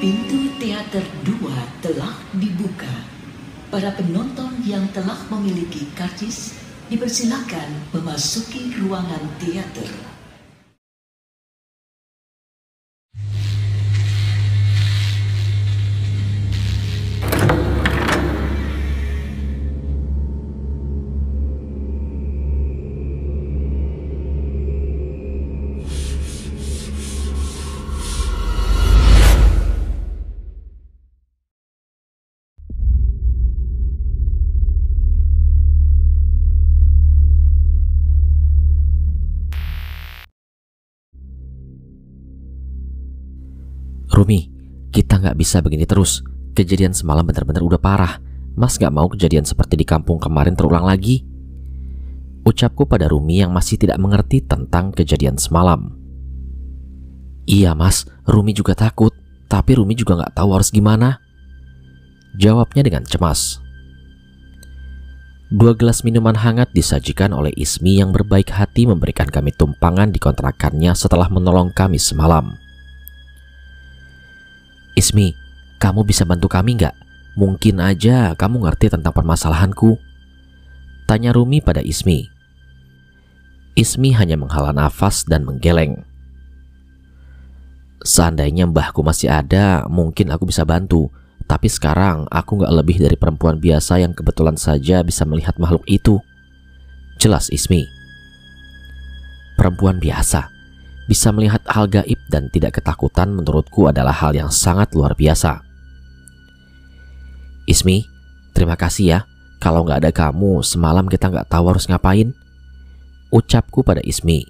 Pintu teater 2 telah dibuka. Para penonton yang telah memiliki karcis dipersilakan memasuki ruangan teater. Rumi, kita nggak bisa begini terus. Kejadian semalam benar-benar udah parah. Mas nggak mau kejadian seperti di kampung kemarin terulang lagi. Ucapku pada Rumi yang masih tidak mengerti tentang kejadian semalam. Iya mas, Rumi juga takut. Tapi Rumi juga nggak tahu harus gimana. Jawabnya dengan cemas. 2 gelas minuman hangat disajikan oleh Ismi yang berbaik hati memberikan kami tumpangan di kontrakannya setelah menolong kami semalam. Ismi, kamu bisa bantu kami nggak? Mungkin aja kamu ngerti tentang permasalahanku. Tanya Rumi pada Ismi. Ismi hanya menghela nafas dan menggeleng. Seandainya mbahku masih ada, mungkin aku bisa bantu. Tapi sekarang aku nggak lebih dari perempuan biasa yang kebetulan saja bisa melihat makhluk itu. Jelas Ismi. Perempuan biasa bisa melihat hal gaib dan tidak ketakutan menurutku adalah hal yang sangat luar biasa. Ismi, terima kasih ya. Kalau nggak ada kamu, semalam kita nggak tahu harus ngapain. Ucapku pada Ismi.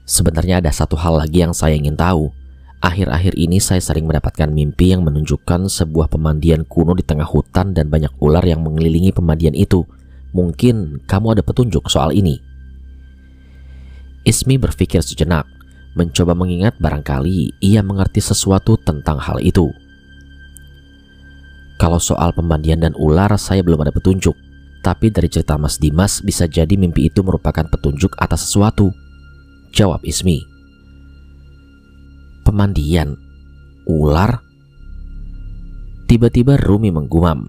Sebenarnya ada satu hal lagi yang saya ingin tahu. Akhir-akhir ini saya sering mendapatkan mimpi yang menunjukkan sebuah pemandian kuno di tengah hutan dan banyak ular yang mengelilingi pemandian itu. Mungkin kamu ada petunjuk soal ini. Ismi berpikir sejenak, mencoba mengingat barangkali ia mengerti sesuatu tentang hal itu. Kalau soal pemandian dan ular saya belum ada petunjuk, tapi dari cerita Mas Dimas bisa jadi mimpi itu merupakan petunjuk atas sesuatu. Jawab Ismi. Pemandian? Ular? Tiba-tiba Rumi menggumam.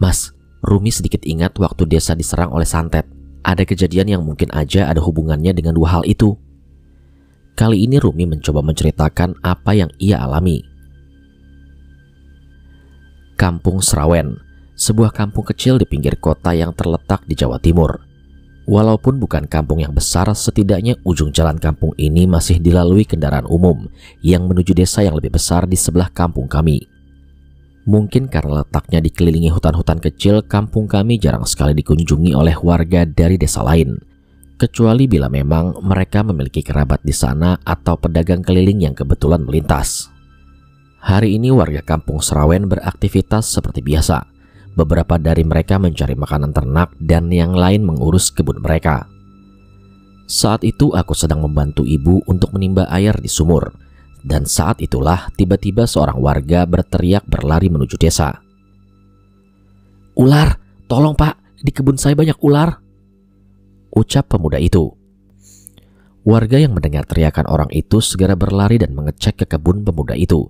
Mas, Rumi sedikit ingat waktu desa diserang oleh santet. Ada kejadian yang mungkin aja ada hubungannya dengan 2 hal itu. Kali ini Rumi mencoba menceritakan apa yang ia alami. Kampung Srawen, sebuah kampung kecil di pinggir kota yang terletak di Jawa Timur. Walaupun bukan kampung yang besar, setidaknya ujung jalan kampung ini masih dilalui kendaraan umum yang menuju desa yang lebih besar di sebelah kampung kami. Mungkin karena letaknya dikelilingi hutan-hutan kecil, kampung kami jarang sekali dikunjungi oleh warga dari desa lain. Kecuali bila memang mereka memiliki kerabat di sana atau pedagang keliling yang kebetulan melintas. Hari ini warga kampung Srawen beraktivitas seperti biasa. Beberapa dari mereka mencari makanan ternak dan yang lain mengurus kebun mereka. Saat itu aku sedang membantu ibu untuk menimba air di sumur. Dan saat itulah tiba-tiba seorang warga berteriak berlari menuju desa. Ular, tolong pak, di kebun saya banyak ular. Ucap pemuda itu. Warga yang mendengar teriakan orang itu segera berlari dan mengecek ke kebun pemuda itu.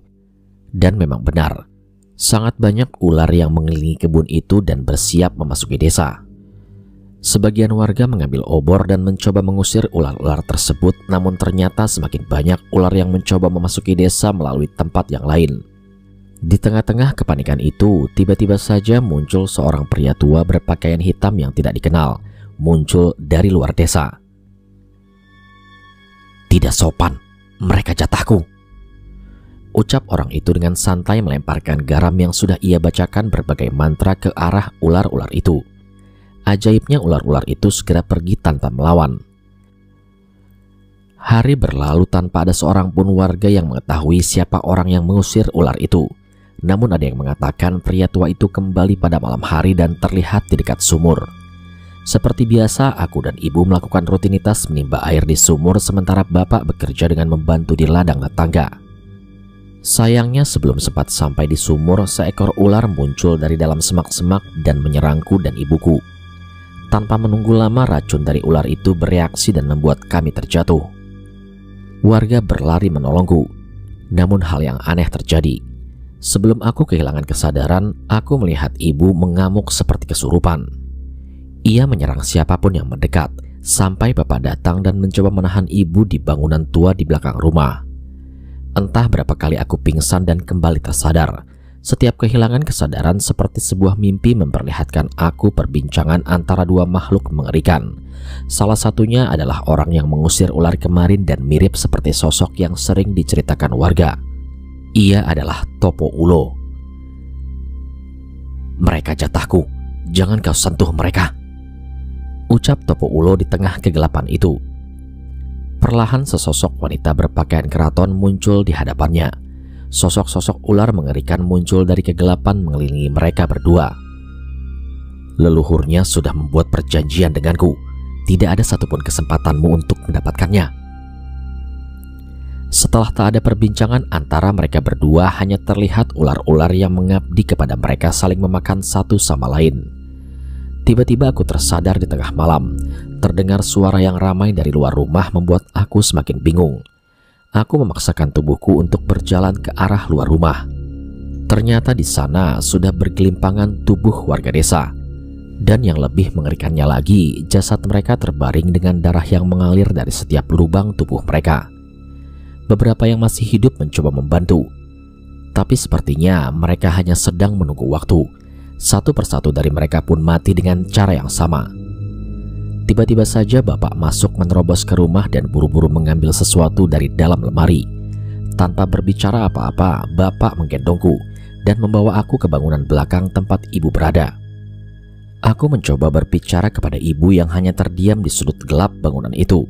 Dan memang benar, sangat banyak ular yang mengelilingi kebun itu dan bersiap memasuki desa. Sebagian warga mengambil obor dan mencoba mengusir ular-ular tersebut, namun ternyata semakin banyak ular yang mencoba memasuki desa melalui tempat yang lain. Di tengah-tengah kepanikan itu, tiba-tiba saja muncul seorang pria tua berpakaian hitam yang tidak dikenal, muncul dari luar desa. Tidak sopan, mereka jatahku. Ucap orang itu dengan santai melemparkan garam yang sudah ia bacakan berbagai mantra ke arah ular-ular itu. Ajaibnya ular-ular itu segera pergi tanpa melawan. Hari berlalu tanpa ada seorang pun warga yang mengetahui siapa orang yang mengusir ular itu. Namun ada yang mengatakan pria tua itu kembali pada malam hari dan terlihat di dekat sumur. Seperti biasa, aku dan ibu melakukan rutinitas menimba air di sumur sementara bapak bekerja dengan membantu di ladang tetangga. Sayangnya sebelum sempat sampai di sumur, seekor ular muncul dari dalam semak-semak dan menyerangku dan ibuku. Tanpa menunggu lama, racun dari ular itu bereaksi dan membuat kami terjatuh. Warga berlari menolongku. Namun hal yang aneh terjadi. Sebelum aku kehilangan kesadaran, aku melihat ibu mengamuk seperti kesurupan. Ia menyerang siapapun yang mendekat, sampai bapak datang dan mencoba menahan ibu di bangunan tua di belakang rumah. Entah berapa kali aku pingsan dan kembali tersadar. Setiap kehilangan kesadaran seperti sebuah mimpi memperlihatkan aku perbincangan antara dua makhluk mengerikan. Salah satunya adalah orang yang mengusir ular kemarin dan mirip seperti sosok yang sering diceritakan warga. Ia adalah Topo Ulo. "Mereka jatahku, jangan kau sentuh mereka," ucap Topo Ulo di tengah kegelapan itu. Perlahan sesosok wanita berpakaian keraton muncul di hadapannya. Sosok-sosok ular mengerikan muncul dari kegelapan mengelilingi mereka berdua. "Leluhurnya sudah membuat perjanjian denganku. Tidak ada satupun kesempatanmu untuk mendapatkannya." Setelah tak ada perbincangan antara mereka berdua, hanya terlihat ular-ular yang mengabdi kepada mereka saling memakan satu sama lain. Tiba-tiba aku tersadar di tengah malam. Terdengar suara yang ramai dari luar rumah membuat aku semakin bingung. Aku memaksakan tubuhku untuk berjalan ke arah luar rumah. Ternyata di sana sudah bergelimpangan tubuh warga desa. Dan yang lebih mengerikannya lagi, jasad mereka terbaring dengan darah yang mengalir dari setiap lubang tubuh mereka. Beberapa yang masih hidup mencoba membantu, tapi sepertinya mereka hanya sedang menunggu waktu. Satu persatu dari mereka pun mati dengan cara yang sama. Tiba-tiba saja bapak masuk menerobos ke rumah dan buru-buru mengambil sesuatu dari dalam lemari. Tanpa berbicara apa-apa, bapak menggendongku dan membawa aku ke bangunan belakang tempat ibu berada. Aku mencoba berbicara kepada ibu yang hanya terdiam di sudut gelap bangunan itu.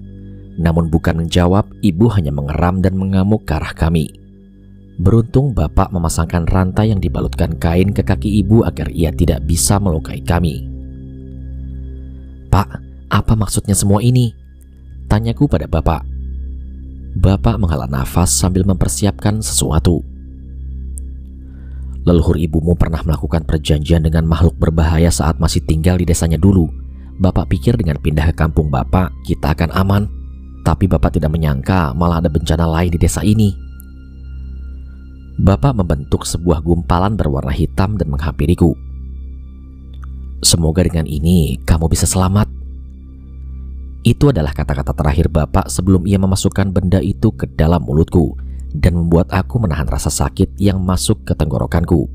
Namun bukan menjawab, ibu hanya mengeram dan mengamuk ke arah kami. Beruntung bapak memasangkan rantai yang dibalutkan kain ke kaki ibu agar ia tidak bisa melukai kami. "Pak, apa maksudnya semua ini?" tanyaku pada bapak. Bapak menghela nafas sambil mempersiapkan sesuatu. "Leluhur ibumu pernah melakukan perjanjian dengan makhluk berbahaya saat masih tinggal di desanya dulu. Bapak pikir dengan pindah ke kampung bapak, kita akan aman. Tapi bapak tidak menyangka malah ada bencana lain di desa ini." Bapak membentuk sebuah gumpalan berwarna hitam dan menghampiriku. "Semoga dengan ini kamu bisa selamat." Itu adalah kata-kata terakhir bapak sebelum ia memasukkan benda itu ke dalam mulutku dan membuat aku menahan rasa sakit yang masuk ke tenggorokanku.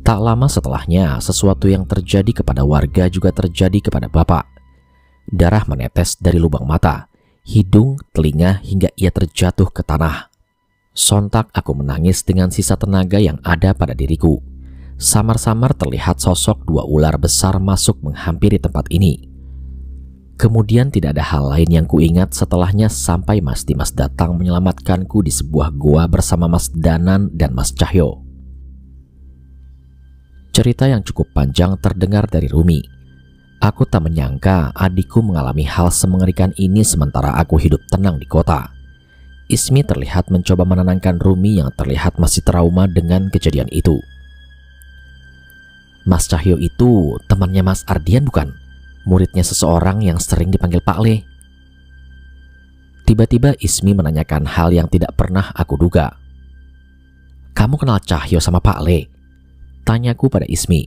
Tak lama setelahnya, sesuatu yang terjadi kepada warga juga terjadi kepada bapak. Darah menetes dari lubang mata, hidung, telinga hingga ia terjatuh ke tanah. Sontak aku menangis dengan sisa tenaga yang ada pada diriku. Samar-samar terlihat sosok dua ular besar masuk menghampiri tempat ini. Kemudian tidak ada hal lain yang kuingat setelahnya sampai Mas Dimas datang menyelamatkanku di sebuah goa bersama Mas Danan dan Mas Cahyo. Cerita yang cukup panjang terdengar dari Rumi. Aku tak menyangka adikku mengalami hal semengerikan ini sementara aku hidup tenang di kota. Ismi terlihat mencoba menenangkan Rumi yang terlihat masih trauma dengan kejadian itu. "Mas Cahyo itu temannya Mas Ardian bukan? Muridnya seseorang yang sering dipanggil Pak Le." Tiba-tiba Ismi menanyakan hal yang tidak pernah aku duga. "Kamu kenal Cahyo sama Pak Le?" tanyaku pada Ismi.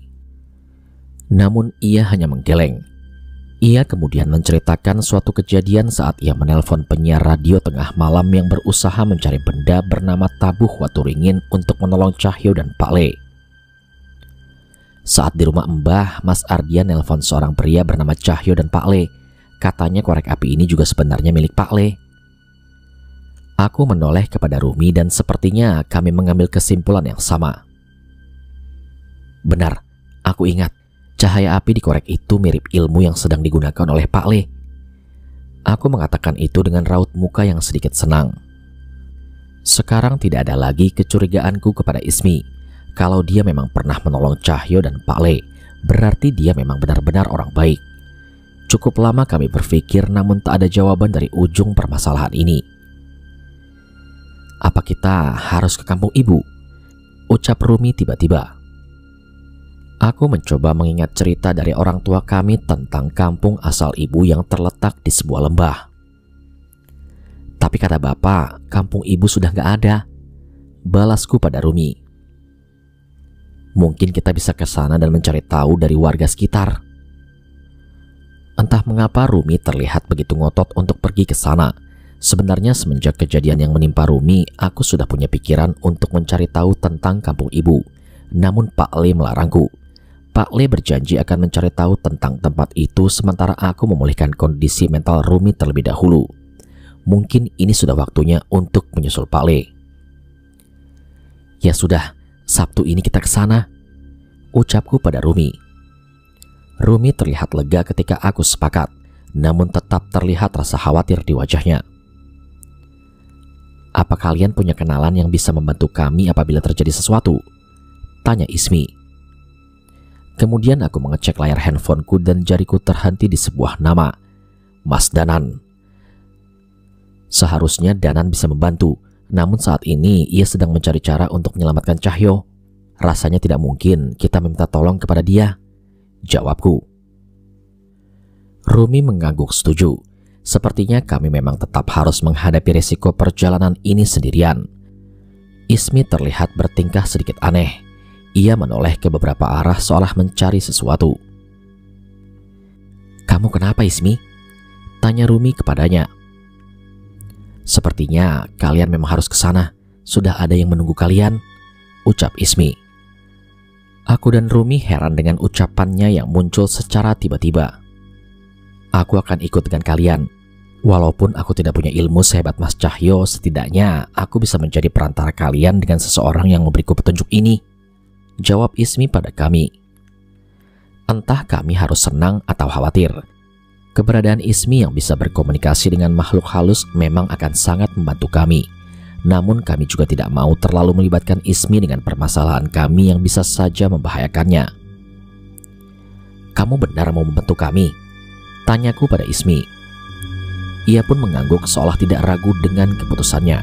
Namun ia hanya menggeleng. Ia kemudian menceritakan suatu kejadian saat ia menelpon penyiar radio tengah malam yang berusaha mencari benda bernama tabuh waturingin untuk menolong Cahyo dan Pak Le. Saat di rumah Mbah, Mas Ardian nelpon seorang pria bernama Cahyo dan Pak Le. Katanya korek api ini juga sebenarnya milik Pak Le. Aku menoleh kepada Rumi dan sepertinya kami mengambil kesimpulan yang sama. Benar, aku ingat. Cahaya api di korek itu mirip ilmu yang sedang digunakan oleh Pak Le. Aku mengatakan itu dengan raut muka yang sedikit senang. Sekarang tidak ada lagi kecurigaanku kepada Ismi. Kalau dia memang pernah menolong Cahyo dan Pak Le, berarti dia memang benar-benar orang baik. Cukup lama kami berpikir namun tak ada jawaban dari ujung permasalahan ini. "Apa kita harus ke kampung ibu?" ucap Rumi tiba-tiba. Aku mencoba mengingat cerita dari orang tua kami tentang kampung asal ibu yang terletak di sebuah lembah. Tapi kata bapak, kampung ibu sudah gak ada. Balasku pada Rumi. Mungkin kita bisa ke sana dan mencari tahu dari warga sekitar. Entah mengapa Rumi terlihat begitu ngotot untuk pergi ke sana. Sebenarnya semenjak kejadian yang menimpa Rumi, aku sudah punya pikiran untuk mencari tahu tentang kampung ibu. Namun Pak Le melarangku. Pak Le berjanji akan mencari tahu tentang tempat itu sementara aku memulihkan kondisi mental Rumi terlebih dahulu. Mungkin ini sudah waktunya untuk menyusul Pak Le. Ya sudah, Sabtu ini kita ke sana, ucapku pada Rumi. Rumi terlihat lega ketika aku sepakat, namun tetap terlihat rasa khawatir di wajahnya. Apa kalian punya kenalan yang bisa membantu kami apabila terjadi sesuatu? Tanya Ismi. Kemudian aku mengecek layar handphoneku dan jariku terhenti di sebuah nama, Mas Danan. Seharusnya Danan bisa membantu, namun saat ini ia sedang mencari cara untuk menyelamatkan Cahyo. Rasanya tidak mungkin kita meminta tolong kepada dia, jawabku. Rumi mengangguk setuju. Sepertinya kami memang tetap harus menghadapi resiko perjalanan ini sendirian. Ismi terlihat bertingkah sedikit aneh. Ia menoleh ke beberapa arah seolah mencari sesuatu. Kamu kenapa, Ismi? Tanya Rumi kepadanya. Sepertinya kalian memang harus ke sana. Sudah ada yang menunggu kalian, ucap Ismi. Aku dan Rumi heran dengan ucapannya yang muncul secara tiba-tiba. Aku akan ikut dengan kalian. Walaupun aku tidak punya ilmu sehebat Mas Cahyo, setidaknya aku bisa menjadi perantara kalian dengan seseorang yang memberiku petunjuk ini, jawab Ismi pada kami. Entah kami harus senang atau khawatir. Keberadaan Ismi yang bisa berkomunikasi dengan makhluk halus memang akan sangat membantu kami. Namun kami juga tidak mau terlalu melibatkan Ismi dengan permasalahan kami yang bisa saja membahayakannya. Kamu benar mau membantu kami? Tanyaku pada Ismi. Ia pun mengangguk seolah tidak ragu dengan keputusannya.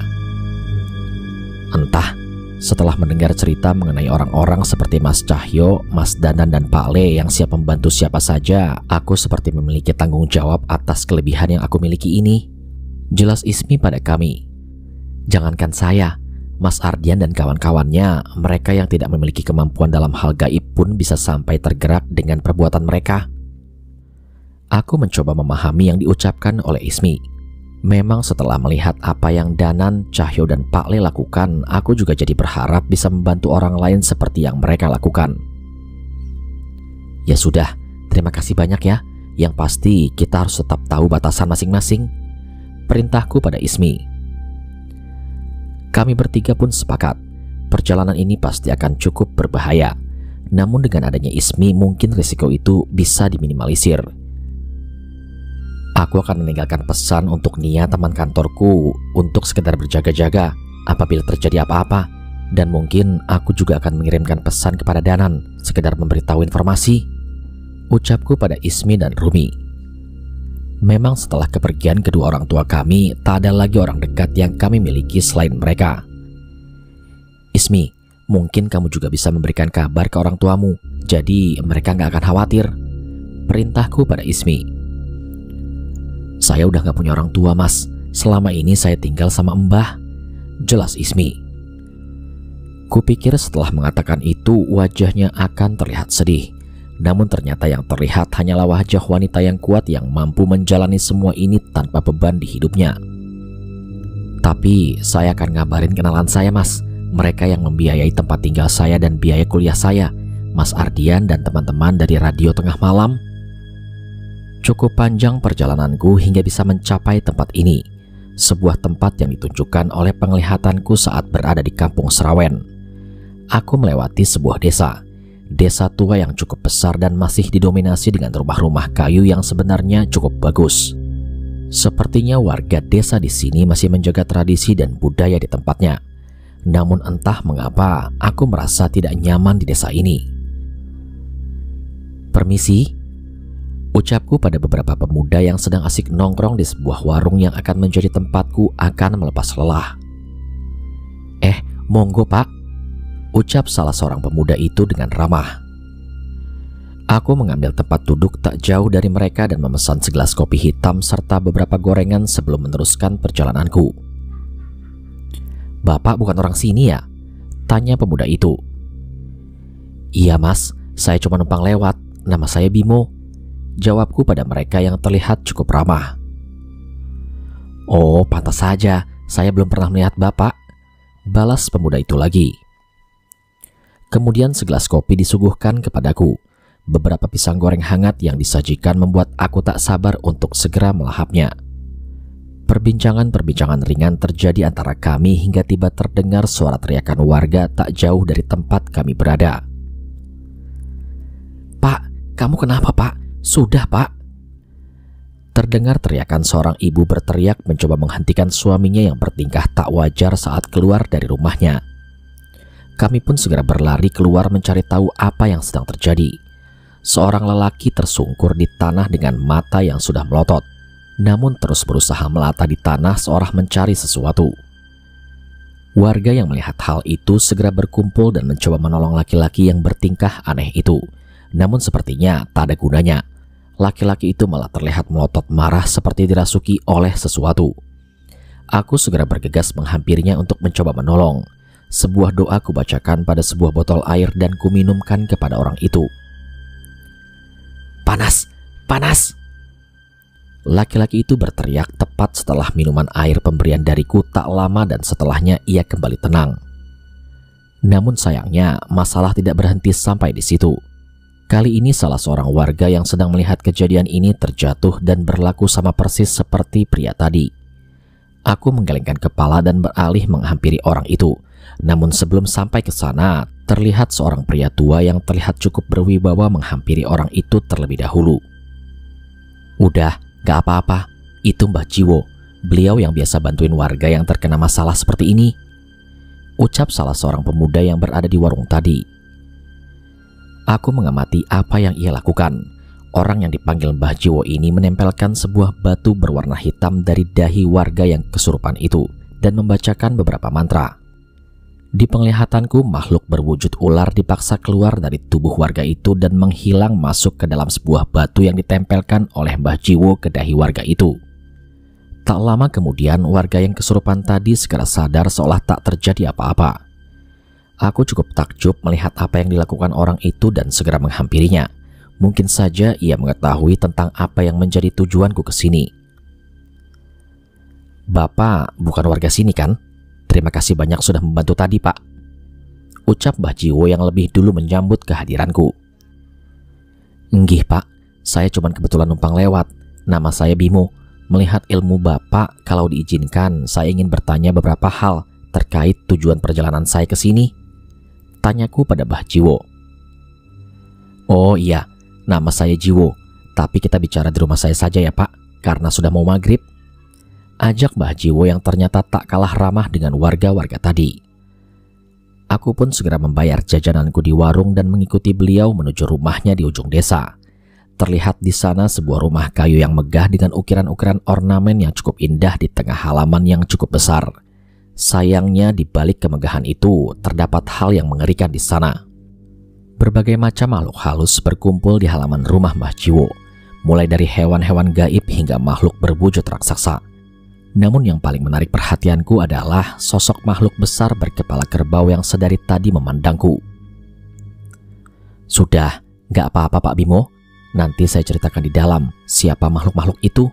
Entah, setelah mendengar cerita mengenai orang-orang seperti Mas Cahyo, Mas Danan dan Pak Le yang siap membantu siapa saja, aku seperti memiliki tanggung jawab atas kelebihan yang aku miliki ini, jelas Ismi pada kami. Jangankan saya, Mas Ardian dan kawan-kawannya, mereka yang tidak memiliki kemampuan dalam hal gaib pun bisa sampai tergerak dengan perbuatan mereka. Aku mencoba memahami yang diucapkan oleh Ismi. Memang setelah melihat apa yang Danan, Cahyo, dan Pak Le lakukan, aku juga jadi berharap bisa membantu orang lain seperti yang mereka lakukan. Ya sudah, terima kasih banyak ya. Yang pasti kita harus tetap tahu batasan masing-masing, perintahku pada Ismi. Kami bertiga pun sepakat, perjalanan ini pasti akan cukup berbahaya. Namun dengan adanya Ismi, mungkin risiko itu bisa diminimalisir. Aku akan meninggalkan pesan untuk Nia, teman kantorku, untuk sekedar berjaga-jaga apabila terjadi apa-apa. Dan mungkin aku juga akan mengirimkan pesan kepada Danan, sekedar memberitahu informasi, ucapku pada Ismi dan Rumi. Memang setelah kepergian kedua orang tua kami, tak ada lagi orang dekat yang kami miliki selain mereka. Ismi, mungkin kamu juga bisa memberikan kabar ke orang tuamu, jadi mereka gak akan khawatir, perintahku pada Ismi. Saya udah gak punya orang tua, Mas. Selama ini saya tinggal sama Mbah, jelas Ismi. Kupikir setelah mengatakan itu wajahnya akan terlihat sedih. Namun ternyata yang terlihat hanyalah wajah wanita yang kuat yang mampu menjalani semua ini tanpa beban di hidupnya. Tapi saya akan ngabarin kenalan saya, Mas. Mereka yang membiayai tempat tinggal saya dan biaya kuliah saya, Mas Ardian dan teman-teman dari Radio Tengah Malam. Cukup panjang perjalananku hingga bisa mencapai tempat ini, sebuah tempat yang ditunjukkan oleh penglihatanku saat berada di kampung Srawen. Aku melewati sebuah desa tua yang cukup besar dan masih didominasi dengan rumah-rumah kayu yang sebenarnya cukup bagus. Sepertinya warga desa di sini masih menjaga tradisi dan budaya di tempatnya. Namun entah mengapa aku merasa tidak nyaman di desa ini. Permisi, ucapku pada beberapa pemuda yang sedang asik nongkrong di sebuah warung yang akan menjadi tempatku akan melepas lelah. Monggo Pak, ucap salah seorang pemuda itu dengan ramah. Aku mengambil tempat duduk tak jauh dari mereka dan memesan segelas kopi hitam serta beberapa gorengan sebelum meneruskan perjalananku. "Bapak bukan orang sini ya?" tanya pemuda itu. "Iya mas, saya cuma numpang lewat. Nama saya Bimo," jawabku pada mereka yang terlihat cukup ramah. "Oh, pantas saja, saya belum pernah melihat bapak," balas pemuda itu lagi. Kemudian segelas kopi disuguhkan kepadaku. Beberapa pisang goreng hangat yang disajikan membuat aku tak sabar untuk segera melahapnya. Perbincangan-perbincangan ringan terjadi antara kami hingga tiba terdengar suara teriakan warga tak jauh dari tempat kami berada. "Pak, kamu kenapa pak? Sudah pak!" Terdengar teriakan seorang ibu berteriak mencoba menghentikan suaminya yang bertingkah tak wajar saat keluar dari rumahnya. Kami pun segera berlari keluar mencari tahu apa yang sedang terjadi. Seorang lelaki tersungkur di tanah dengan mata yang sudah melotot, namun terus berusaha melata di tanah seolah mencari sesuatu. Warga yang melihat hal itu segera berkumpul dan mencoba menolong laki-laki yang bertingkah aneh itu. Namun sepertinya tak ada gunanya. Laki-laki itu malah terlihat melotot marah seperti dirasuki oleh sesuatu. Aku segera bergegas menghampirinya untuk mencoba menolong. Sebuah doa kubacakan pada sebuah botol air dan kuminumkan kepada orang itu. "Panas, panas!" Laki-laki itu berteriak tepat setelah minuman air pemberian dariku tak lama dan setelahnya ia kembali tenang. Namun sayangnya masalah tidak berhenti sampai di situ. Kali ini salah seorang warga yang sedang melihat kejadian ini terjatuh dan berlaku sama persis seperti pria tadi. Aku menggelengkan kepala dan beralih menghampiri orang itu. Namun sebelum sampai ke sana, terlihat seorang pria tua yang terlihat cukup berwibawa menghampiri orang itu terlebih dahulu. "Udah, gak apa-apa. Itu Mbah Jiwo. Beliau yang biasa bantuin warga yang terkena masalah seperti ini," ucap salah seorang pemuda yang berada di warung tadi. Aku mengamati apa yang ia lakukan. Orang yang dipanggil Mbah Jiwo ini menempelkan sebuah batu berwarna hitam dari dahi warga yang kesurupan itu dan membacakan beberapa mantra. Di penglihatanku, makhluk berwujud ular dipaksa keluar dari tubuh warga itu dan menghilang masuk ke dalam sebuah batu yang ditempelkan oleh Mbah Jiwo ke dahi warga itu. Tak lama kemudian, warga yang kesurupan tadi segera sadar seolah tak terjadi apa-apa. Aku cukup takjub melihat apa yang dilakukan orang itu dan segera menghampirinya. Mungkin saja ia mengetahui tentang apa yang menjadi tujuanku ke sini. "Bapak bukan warga sini kan? Terima kasih banyak sudah membantu tadi, Pak," ucap Mbah Jiwo yang lebih dulu menyambut kehadiranku. "Nggih, Pak. Saya cuma kebetulan numpang lewat. Nama saya Bimo. Melihat ilmu Bapak, kalau diizinkan, saya ingin bertanya beberapa hal terkait tujuan perjalanan saya ke sini," tanyaku pada Mbah Jiwo. "Oh iya, nama saya Jiwo. Tapi kita bicara di rumah saya saja ya, Pak, karena sudah mau maghrib," ajak Mbah Jiwo yang ternyata tak kalah ramah dengan warga-warga tadi. Aku pun segera membayar jajananku di warung dan mengikuti beliau menuju rumahnya di ujung desa. Terlihat di sana sebuah rumah kayu yang megah dengan ukiran-ukiran ornamen yang cukup indah di tengah halaman yang cukup besar. Sayangnya di balik kemegahan itu terdapat hal yang mengerikan di sana. Berbagai macam makhluk halus berkumpul di halaman rumah Mbah Jiwo, mulai dari hewan-hewan gaib hingga makhluk berwujud raksasa. Namun yang paling menarik perhatianku adalah sosok makhluk besar berkepala kerbau yang sedari tadi memandangku. "Sudah, gak apa-apa Pak Bimo. Nanti saya ceritakan di dalam siapa makhluk-makhluk itu,"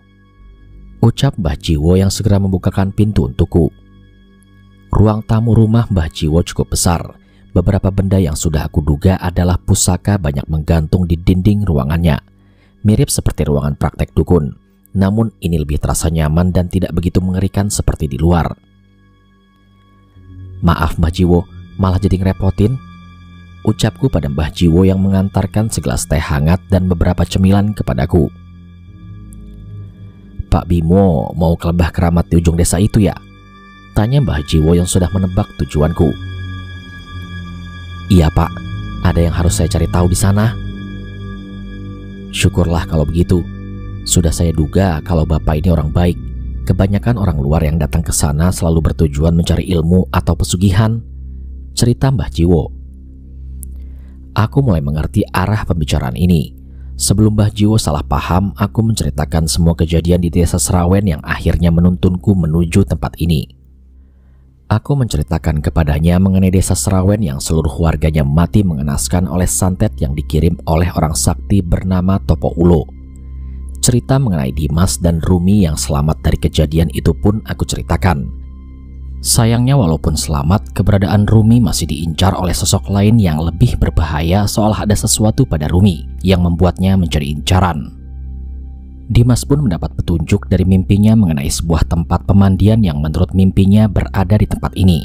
ucap Mbah Jiwo yang segera membukakan pintu untukku. Ruang tamu rumah Mbah Jiwo cukup besar. Beberapa benda yang sudah aku duga adalah pusaka banyak menggantung di dinding ruangannya. Mirip seperti ruangan praktek dukun. Namun ini lebih terasa nyaman dan tidak begitu mengerikan seperti di luar. "Maaf Mbah Jiwo, malah jadi ngerepotin," ucapku pada Mbah Jiwo yang mengantarkan segelas teh hangat dan beberapa cemilan kepadaku. "Pak Bimo mau ke lembah keramat di ujung desa itu ya?" tanya Mbah Jiwo yang sudah menebak tujuanku. "Iya Pak, ada yang harus saya cari tahu di sana." "Syukurlah kalau begitu. Sudah saya duga kalau Bapak ini orang baik. Kebanyakan orang luar yang datang ke sana selalu bertujuan mencari ilmu atau pesugihan," cerita Mbah Jiwo. Aku mulai mengerti arah pembicaraan ini. Sebelum Mbah Jiwo salah paham, aku menceritakan semua kejadian di desa Serawen yang akhirnya menuntunku menuju tempat ini. Aku menceritakan kepadanya mengenai desa Serawen yang seluruh warganya mati mengenaskan oleh santet yang dikirim oleh orang sakti bernama Topo Ulo. Cerita mengenai Dimas dan Rumi yang selamat dari kejadian itu pun aku ceritakan. Sayangnya walaupun selamat, keberadaan Rumi masih diincar oleh sosok lain yang lebih berbahaya, seolah ada sesuatu pada Rumi yang membuatnya menjadi incaran. Dimas pun mendapat petunjuk dari mimpinya mengenai sebuah tempat pemandian yang menurut mimpinya berada di tempat ini.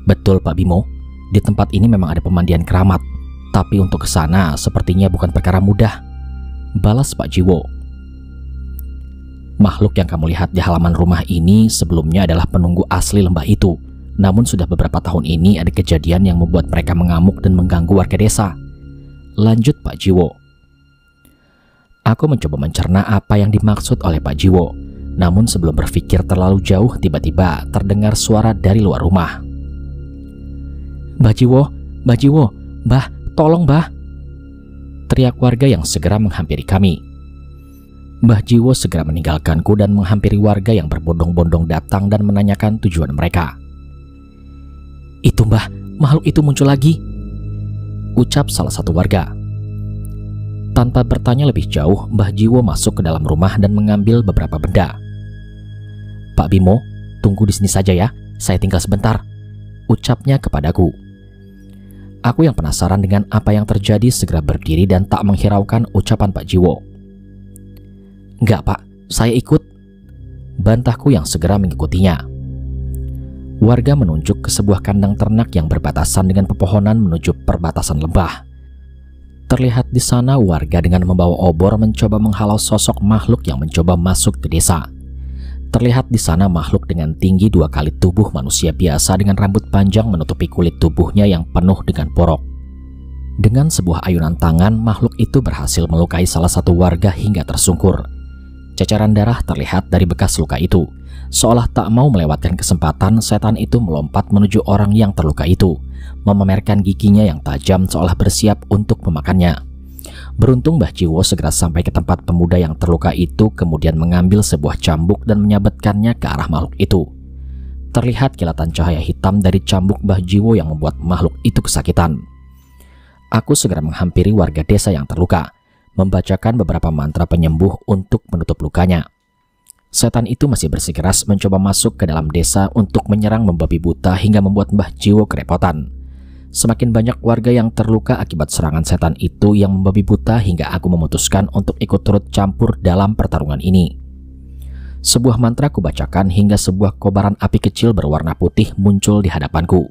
Betul Pak Bimo, di tempat ini memang ada pemandian keramat, tapi untuk ke sana sepertinya bukan perkara mudah, balas Pak Jiwo. Makhluk yang kamu lihat di halaman rumah ini sebelumnya adalah penunggu asli lembah itu. Namun sudah beberapa tahun ini ada kejadian yang membuat mereka mengamuk dan mengganggu warga desa. Lanjut Pak Jiwo. Aku mencoba mencerna apa yang dimaksud oleh Pak Jiwo. Namun sebelum berpikir terlalu jauh, tiba-tiba terdengar suara dari luar rumah. Mbah Jiwo, Mbah, tolong Mbah. Teriak warga yang segera menghampiri kami. Mbah Jiwo segera meninggalkanku dan menghampiri warga yang berbondong-bondong datang dan menanyakan tujuan mereka. Itu Mbah, makhluk itu muncul lagi, ucap salah satu warga. Tanpa bertanya lebih jauh, Mbah Jiwo masuk ke dalam rumah dan mengambil beberapa benda. Pak Bimo, tunggu di sini saja ya, saya tinggal sebentar, ucapnya kepadaku. Aku yang penasaran dengan apa yang terjadi segera berdiri dan tak menghiraukan ucapan Pak Jiwo. Enggak Pak, saya ikut, bantahku yang segera mengikutinya. Warga menunjuk ke sebuah kandang ternak yang berbatasan dengan pepohonan menuju perbatasan lembah. Terlihat di sana warga dengan membawa obor mencoba menghalau sosok makhluk yang mencoba masuk ke desa. Terlihat di sana makhluk dengan tinggi 2 kali tubuh manusia biasa dengan rambut panjang menutupi kulit tubuhnya yang penuh dengan porok. Dengan sebuah ayunan tangan, makhluk itu berhasil melukai salah satu warga hingga tersungkur. Cacaran darah terlihat dari bekas luka itu. Seolah tak mau melewatkan kesempatan, setan itu melompat menuju orang yang terluka itu, memamerkan giginya yang tajam seolah bersiap untuk memakannya. Beruntung Mbah Jiwo segera sampai ke tempat pemuda yang terluka itu, kemudian mengambil sebuah cambuk dan menyabetkannya ke arah makhluk itu. Terlihat kilatan cahaya hitam dari cambuk Mbah Jiwo yang membuat makhluk itu kesakitan. Aku segera menghampiri warga desa yang terluka, membacakan beberapa mantra penyembuh untuk menutup lukanya. Setan itu masih bersikeras mencoba masuk ke dalam desa untuk menyerang membabi buta hingga membuat Mbah Jiwo kerepotan. Semakin banyak warga yang terluka akibat serangan setan itu yang membabi buta hingga aku memutuskan untuk ikut turut campur dalam pertarungan ini. Sebuah mantra kubacakan hingga sebuah kobaran api kecil berwarna putih muncul di hadapanku.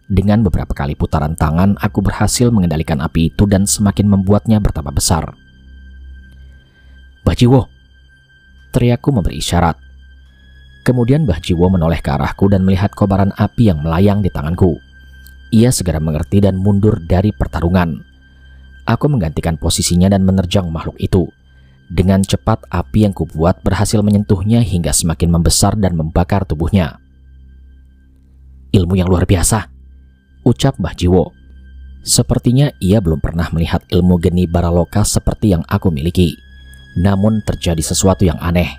Dengan beberapa kali putaran tangan, aku berhasil mengendalikan api itu dan semakin membuatnya bertambah besar. Mbah Jiwo, teriakku memberi isyarat. Kemudian Mbah Jiwo menoleh ke arahku dan melihat kobaran api yang melayang di tanganku. Ia segera mengerti dan mundur dari pertarungan. Aku menggantikan posisinya dan menerjang makhluk itu. Dengan cepat api yang kubuat berhasil menyentuhnya hingga semakin membesar dan membakar tubuhnya. Ilmu yang luar biasa, ucap Mbah Jiwo. Sepertinya ia belum pernah melihat ilmu geni baraloka seperti yang aku miliki. Namun terjadi sesuatu yang aneh.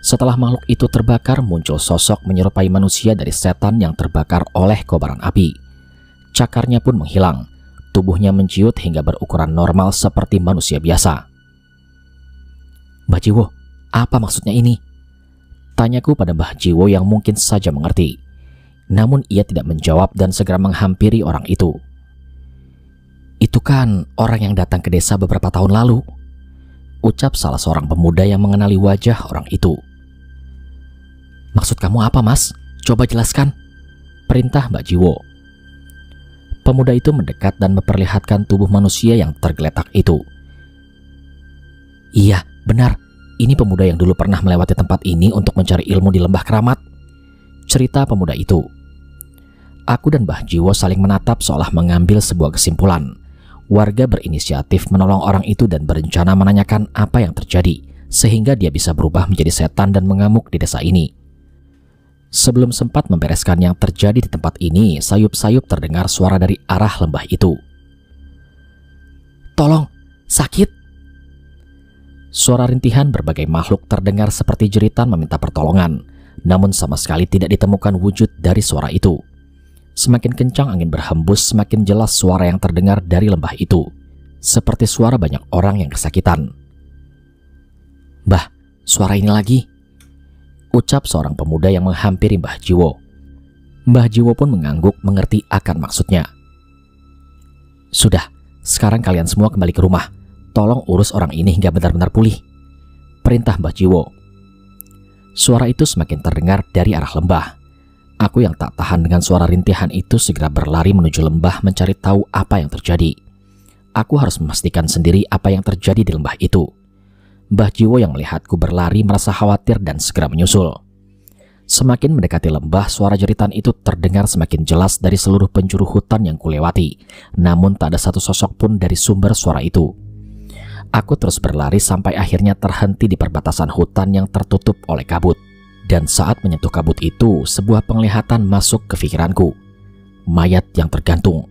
Setelah makhluk itu terbakar, muncul sosok menyerupai manusia dari setan yang terbakar oleh kobaran api. Cakarnya pun menghilang. Tubuhnya menciut hingga berukuran normal seperti manusia biasa. Mbah Jiwo, apa maksudnya ini? Tanyaku pada Mbah Jiwo yang mungkin saja mengerti. Namun ia tidak menjawab dan segera menghampiri orang itu. Itu kan orang yang datang ke desa beberapa tahun lalu, ucap salah seorang pemuda yang mengenali wajah orang itu. Maksud kamu apa Mas? Coba jelaskan, perintah Mbak Jiwo. Pemuda itu mendekat dan memperlihatkan tubuh manusia yang tergeletak itu. Iya, benar. Ini pemuda yang dulu pernah melewati tempat ini untuk mencari ilmu di lembah keramat, cerita pemuda itu. Aku dan Mbah Jiwo saling menatap seolah mengambil sebuah kesimpulan. Warga berinisiatif menolong orang itu dan berencana menanyakan apa yang terjadi, sehingga dia bisa berubah menjadi setan dan mengamuk di desa ini. Sebelum sempat membereskan yang terjadi di tempat ini, sayup-sayup terdengar suara dari arah lembah itu. "Tolong, sakit!" Suara rintihan berbagai makhluk terdengar seperti jeritan meminta pertolongan, namun sama sekali tidak ditemukan wujud dari suara itu. Semakin kencang angin berhembus, semakin jelas suara yang terdengar dari lembah itu, seperti suara banyak orang yang kesakitan. "Mbah, suara ini lagi," ucap seorang pemuda yang menghampiri Mbah Jiwo. Mbah Jiwo pun mengangguk mengerti akan maksudnya. "Sudah, sekarang kalian semua kembali ke rumah. Tolong urus orang ini hingga benar-benar pulih," perintah Mbah Jiwo. Suara itu semakin terdengar dari arah lembah. Aku yang tak tahan dengan suara rintihan itu segera berlari menuju lembah mencari tahu apa yang terjadi. Aku harus memastikan sendiri apa yang terjadi di lembah itu. Mbah Jiwo yang melihatku berlari merasa khawatir dan segera menyusul. Semakin mendekati lembah, suara jeritan itu terdengar semakin jelas dari seluruh penjuru hutan yang kulewati, namun tak ada satu sosok pun dari sumber suara itu. Aku terus berlari sampai akhirnya terhenti di perbatasan hutan yang tertutup oleh kabut. Dan saat menyentuh kabut itu, sebuah penglihatan masuk ke pikiranku. Mayat yang tergantung,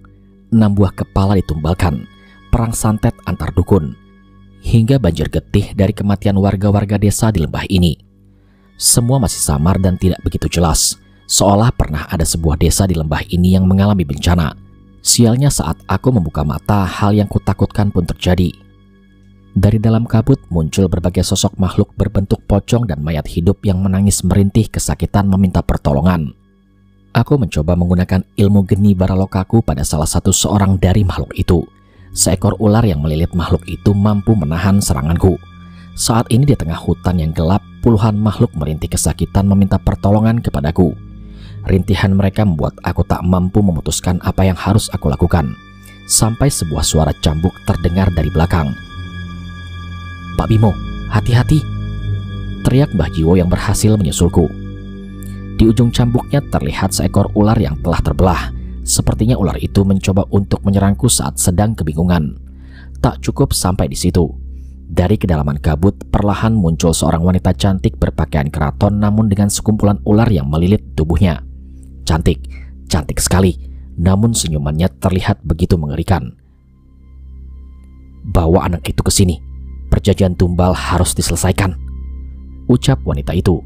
6 buah kepala ditumbalkan, perang santet antar dukun, hingga banjir getih dari kematian warga-warga desa di lembah ini. Semua masih samar dan tidak begitu jelas, seolah pernah ada sebuah desa di lembah ini yang mengalami bencana. Sialnya saat aku membuka mata, hal yang kutakutkan pun terjadi. Dari dalam kabut muncul berbagai sosok makhluk berbentuk pocong dan mayat hidup yang menangis merintih kesakitan meminta pertolongan. Aku mencoba menggunakan ilmu geni baralokaku pada salah seorang dari makhluk itu. Seekor ular yang melilit makhluk itu mampu menahan seranganku. Saat ini di tengah hutan yang gelap, puluhan makhluk merintih kesakitan meminta pertolongan kepadaku. Rintihan mereka membuat aku tak mampu memutuskan apa yang harus aku lakukan. Sampai sebuah suara cambuk terdengar dari belakang. "Pak Bimo, hati-hati!" teriak Mbah Jiwo yang berhasil menyusulku. Di ujung cambuknya terlihat seekor ular yang telah terbelah. Sepertinya ular itu mencoba untuk menyerangku saat sedang kebingungan. Tak cukup sampai di situ. Dari kedalaman kabut, perlahan muncul seorang wanita cantik berpakaian keraton namun dengan sekumpulan ular yang melilit tubuhnya. Cantik, cantik sekali, namun senyumannya terlihat begitu mengerikan. "Bawa anak itu ke sini. Perjanjian tumbal harus diselesaikan," ucap wanita itu.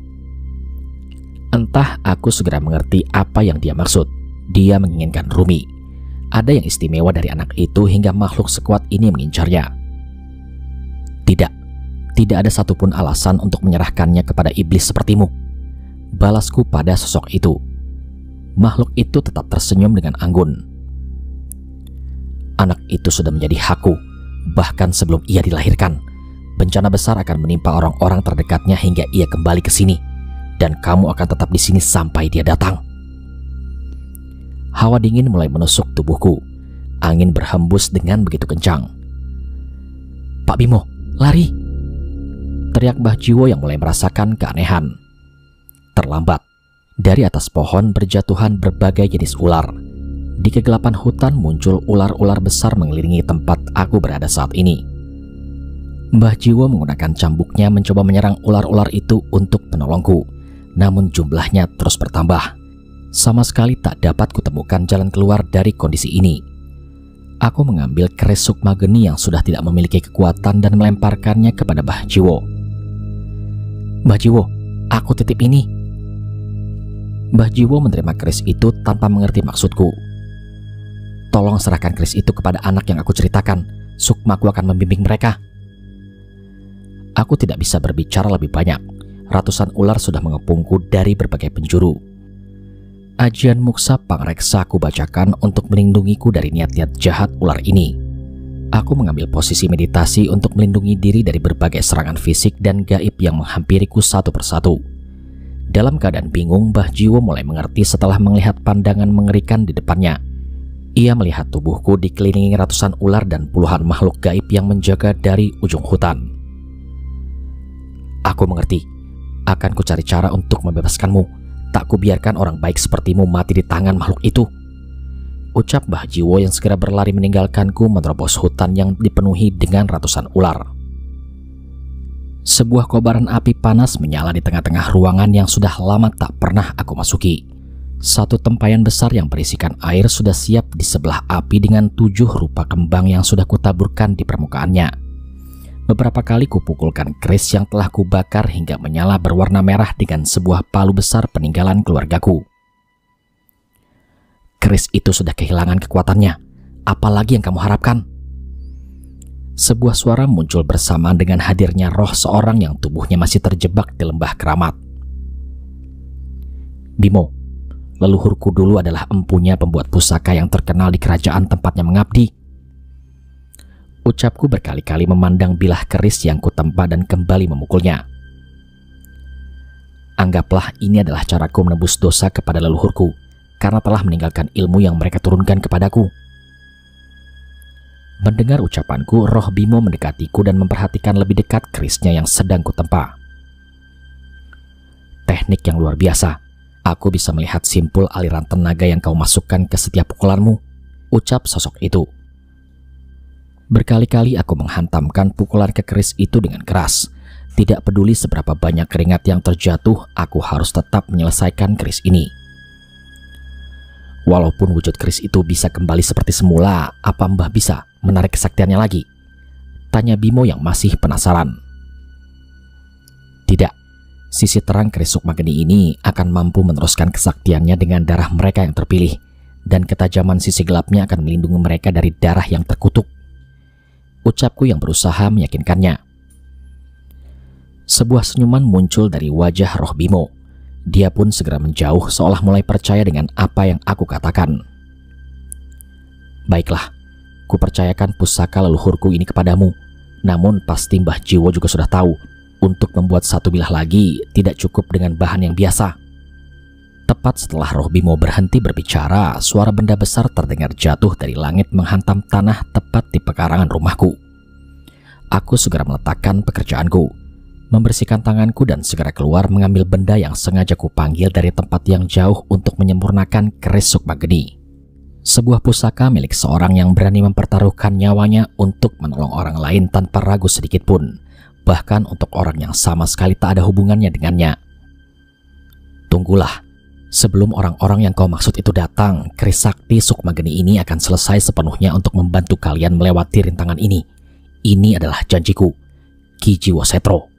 Entah aku segera mengerti apa yang dia maksud. Dia menginginkan Rumi. Ada yang istimewa dari anak itu hingga makhluk sekuat ini mengincarnya. Tidak ada satupun alasan untuk menyerahkannya kepada iblis sepertimu, balasku pada sosok itu. Makhluk itu tetap tersenyum dengan anggun. "Anak itu sudah menjadi hakku, bahkan sebelum ia dilahirkan. Bencana besar akan menimpa orang-orang terdekatnya hingga ia kembali ke sini, dan kamu akan tetap di sini sampai dia datang." Hawa dingin mulai menusuk tubuhku. Angin berhembus dengan begitu kencang. "Pak Bimo, lari!" teriak Mbah Jiwo yang mulai merasakan keanehan. Terlambat. Dari atas pohon berjatuhan berbagai jenis ular. Di kegelapan hutan muncul ular-ular besar mengelilingi tempat aku berada saat ini. Mbah Jiwo menggunakan cambuknya mencoba menyerang ular-ular itu untuk menolongku, namun jumlahnya terus bertambah. Sama sekali tak dapat kutemukan jalan keluar dari kondisi ini. Aku mengambil keris sukma geni yang sudah tidak memiliki kekuatan dan melemparkannya kepada Mbah Jiwo. "Mbah Jiwo, aku titip ini." Mbah Jiwo menerima keris itu tanpa mengerti maksudku. "Tolong serahkan keris itu kepada anak yang aku ceritakan. Sukmaku akan membimbing mereka." Aku tidak bisa berbicara lebih banyak. Ratusan ular sudah mengepungku dari berbagai penjuru. Ajian muksa pangreksa aku bacakan untuk melindungiku dari niat-niat jahat ular ini. Aku mengambil posisi meditasi untuk melindungi diri dari berbagai serangan fisik dan gaib yang menghampiriku satu persatu. Dalam keadaan bingung, Mbah Jiwo mulai mengerti setelah melihat pandangan mengerikan di depannya. Ia melihat tubuhku dikelilingi ratusan ular dan puluhan makhluk gaib yang menjaga dari ujung hutan. "Aku mengerti. Akan ku cari cara untuk membebaskanmu. Tak kubiarkan orang baik sepertimu mati di tangan makhluk itu," ucap Mbah Jiwo yang segera berlari meninggalkanku menerobos hutan yang dipenuhi dengan ratusan ular. Sebuah kobaran api panas menyala di tengah-tengah ruangan yang sudah lama tak pernah aku masuki. Satu tempayan besar yang berisikan air sudah siap di sebelah api dengan 7 rupa kembang yang sudah kutaburkan di permukaannya. Beberapa kali kupukulkan keris yang telah kubakar hingga menyala berwarna merah dengan sebuah palu besar peninggalan keluargaku. Keris itu sudah kehilangan kekuatannya. Apalagi yang kamu harapkan? Sebuah suara muncul bersamaan dengan hadirnya roh seorang yang tubuhnya masih terjebak di lembah keramat. Bimo, leluhurku dulu adalah empunya pembuat pusaka yang terkenal di kerajaan tempatnya mengabdi. Ucapku berkali-kali memandang bilah keris yang kutempa dan kembali memukulnya. Anggaplah ini adalah caraku menebus dosa kepada leluhurku karena telah meninggalkan ilmu yang mereka turunkan kepadaku. Mendengar ucapanku, roh Bimo mendekatiku dan memperhatikan lebih dekat kerisnya yang sedang kutempa. Teknik yang luar biasa. Aku bisa melihat simpul aliran tenaga yang kau masukkan ke setiap pukulanmu, ucap sosok itu. Berkali-kali aku menghantamkan pukulan ke keris itu dengan keras. Tidak peduli seberapa banyak keringat yang terjatuh, aku harus tetap menyelesaikan keris ini. Walaupun wujud keris itu bisa kembali seperti semula, apa Mbah bisa menarik kesaktiannya lagi? Tanya Bimo yang masih penasaran. Tidak, sisi terang keris Sukmageni ini akan mampu meneruskan kesaktiannya dengan darah mereka yang terpilih, dan ketajaman sisi gelapnya akan melindungi mereka dari darah yang terkutuk. Ucapku yang berusaha meyakinkannya. Sebuah senyuman muncul dari wajah roh Bimo. Dia pun segera menjauh seolah mulai percaya dengan apa yang aku katakan. Baiklah, kupercayakan pusaka leluhurku ini kepadamu. Namun pasti Mbah Jiwo juga sudah tahu, untuk membuat satu bilah lagi tidak cukup dengan bahan yang biasa. Tepat setelah roh Bimo berhenti berbicara, suara benda besar terdengar jatuh dari langit menghantam tanah tepat di pekarangan rumahku. Aku segera meletakkan pekerjaanku, membersihkan tanganku dan segera keluar mengambil benda yang sengaja kupanggil dari tempat yang jauh untuk menyempurnakan keris Sukmageni. Sebuah pusaka milik seorang yang berani mempertaruhkan nyawanya untuk menolong orang lain tanpa ragu sedikit pun, bahkan untuk orang yang sama sekali tak ada hubungannya dengannya. Tunggulah, sebelum orang-orang yang kau maksud itu datang, keris sakti Sukmageni ini akan selesai sepenuhnya untuk membantu kalian melewati rintangan ini. Ini adalah janjiku, Ki Jiwo Setro.